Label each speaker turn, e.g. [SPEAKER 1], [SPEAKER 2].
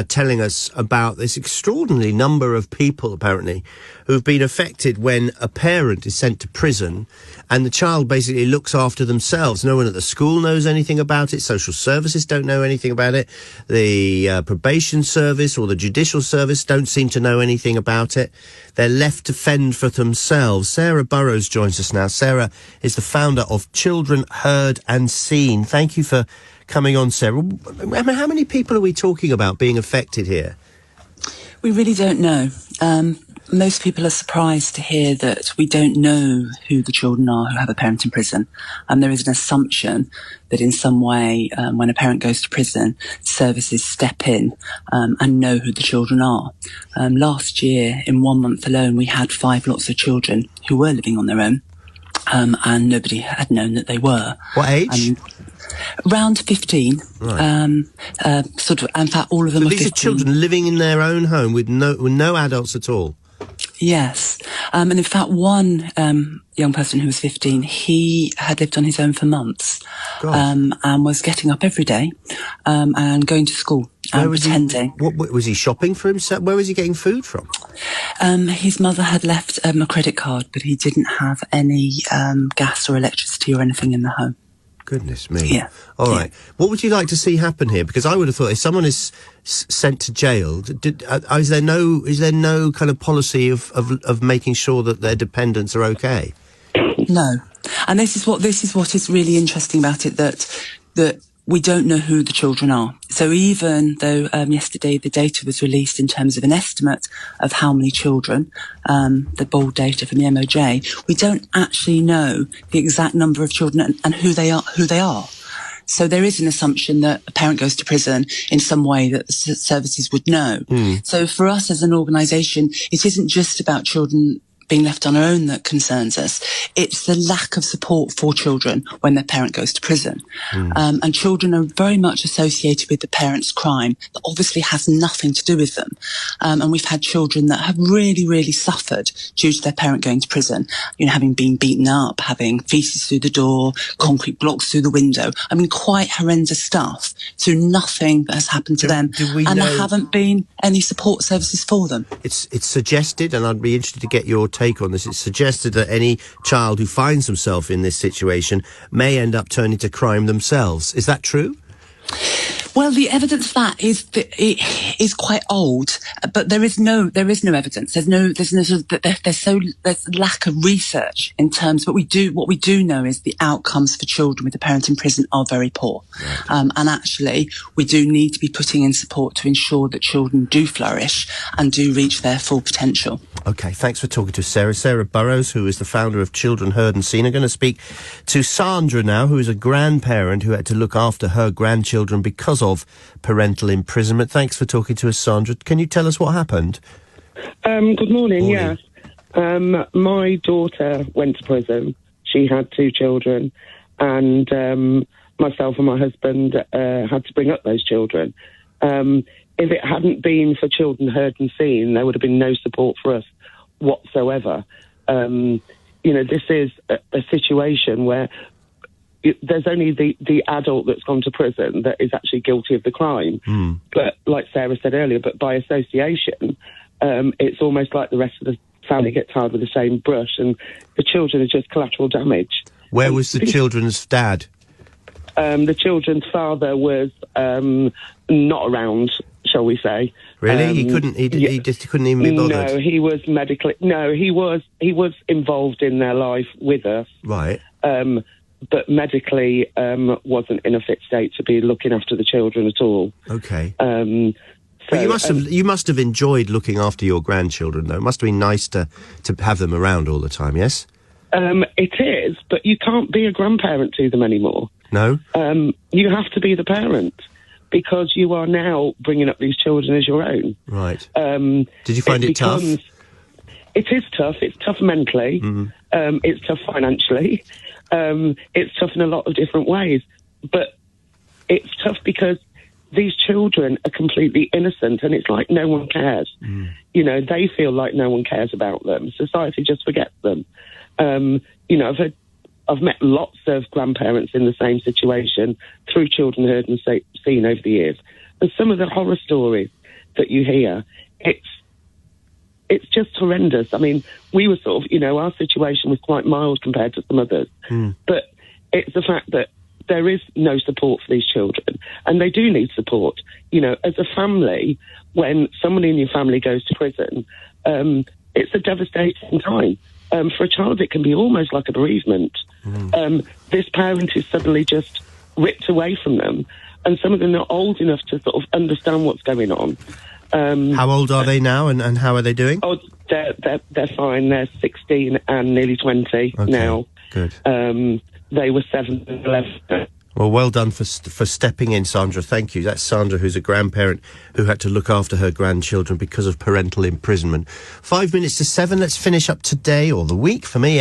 [SPEAKER 1] telling us about this extraordinary number of people, apparently, who've been affected when a parent is sent to prison and the child basically looks after themselves. No one at the school knows anything about it. Social services don't know anything about it. The probation service or the judicial service don't seem to know anything about it. They're left to fend for themselves. Sarah Burrows joins us now. Sarah is the founder of Children Heard and Seen. Thank you for coming on, Sarah. How many people are we talking about being affected here?
[SPEAKER 2] We really don't know. Most people are surprised to hear that we don't know who the children are who have a parent in prison. There is an assumption that in some way, when a parent goes to prison, services step in and know who the children are. Last year, in 1 month alone, we had 5 lots of children who were living on their own, and nobody had known that they were.
[SPEAKER 1] What age?
[SPEAKER 2] Around 15. Right. Sort of. In fact, all of them are 15.
[SPEAKER 1] These are children living in their own home with no adults at all.
[SPEAKER 2] Yes. And in fact, one young person who was 15, he had lived on his own for months, and was getting up every day and going to school and pretending.
[SPEAKER 1] What was he shopping for himself? Where was he getting food from?
[SPEAKER 2] His mother had left a credit card, but he didn't have any gas or electricity or anything in the home.
[SPEAKER 1] Goodness me.
[SPEAKER 2] Yeah.
[SPEAKER 1] All right. What would you like to see happen here? Because I would have thought if someone is sent to jail, is there no kind of policy of making sure that their dependents are okay?
[SPEAKER 2] No. And this is what is really interesting about it, that we don't know who the children are. So even though yesterday the data was released in terms of an estimate of how many children, the bold data from the MOJ, we don't actually know the exact number of children and who they are. So there is an assumption that a parent goes to prison in some way that the services would know. So for us as an organisation, it isn't just about children being left on our own that concerns us. It's the lack of support for children when their parent goes to prison. And children are very much associated with the parent's crime that obviously has nothing to do with them. And we've had children that have really, really suffered due to their parent going to prison, having been beaten up, having feces through the door, concrete blocks through the window. I mean, quite horrendous stuff. So nothing that has happened to them. And there haven't been any support services for them.
[SPEAKER 1] It's suggested, and I'd be interested to get your take on this, it's suggested that any child who finds himself in this situation may end up turning to crime themselves. Is that true?
[SPEAKER 2] Well, the evidence for that is quite old, but there is no evidence. There's lack of research in terms. What we do know is the outcomes for children with a parent in prison are very poor, right. And actually we do need to be putting in support to ensure that children do flourish and do reach their full potential.
[SPEAKER 1] Okay, thanks for talking to us, Sarah. Sarah Burrows, who is the founder of Children Heard and Seen. I'm going to speak to Sandra now, who is a grandparent who had to look after her grandchildren because of parental imprisonment. Thanks for talking to us, Sandra. Can you tell us what happened?
[SPEAKER 3] Good morning, yes. My daughter went to prison. She had 2 children, and myself and my husband had to bring up those children. If it hadn't been for Children Heard and Seen, there would have been no support for us whatsoever. This is a situation where there's only the adult that's gone to prison that is actually guilty of the crime. But like Sarah said earlier, but by association, it's almost like the rest of the family get tarred with the same brush, and the children are just collateral damage.
[SPEAKER 1] Where was the children's dad?
[SPEAKER 3] The children's father was not around, shall we say.
[SPEAKER 1] Really? He just couldn't even be bothered?
[SPEAKER 3] No, he was medically... No, he was involved in their life with us.
[SPEAKER 1] Right.
[SPEAKER 3] But medically wasn't in a fit state to be looking after the children at all.
[SPEAKER 1] Okay. You must have enjoyed looking after your grandchildren, though. It must have been nice to have them around all the time, yes?
[SPEAKER 3] It is, but you can't be a grandparent to them anymore.
[SPEAKER 1] No?
[SPEAKER 3] You have to be the parent, because you are now bringing up these children as your own.
[SPEAKER 1] Right. Did you find it tough?
[SPEAKER 3] It is tough. It's tough mentally. Mm-hmm. It's tough financially. It's tough in a lot of different ways. But it's tough because these children are completely innocent, and it's like no one cares. They feel like no one cares about them. Society just forgets them. I've met lots of grandparents in the same situation through Children Heard and Seen over the years. And some of the horror stories, that you hear, it's just horrendous. I mean, we were sort of, our situation was quite mild compared to some others. But it's the fact that there is no support for these children, and they do need support. As a family, when somebody in your family goes to prison, it's a devastating time. For a child, it can be almost like a bereavement. This parent is suddenly just ripped away from them, and some of them are old enough to sort of understand what's going on.
[SPEAKER 1] How old are they now, and how are they doing?
[SPEAKER 3] Oh, they're fine. They're 16 and nearly 20 now.
[SPEAKER 1] Good.
[SPEAKER 3] They were 7 and 11.
[SPEAKER 1] Well done for stepping in, Sandra. Thank you. That's Sandra, who's a grandparent who had to look after her grandchildren because of parental imprisonment. 5 minutes to 7. Let's finish up today, or the week for me.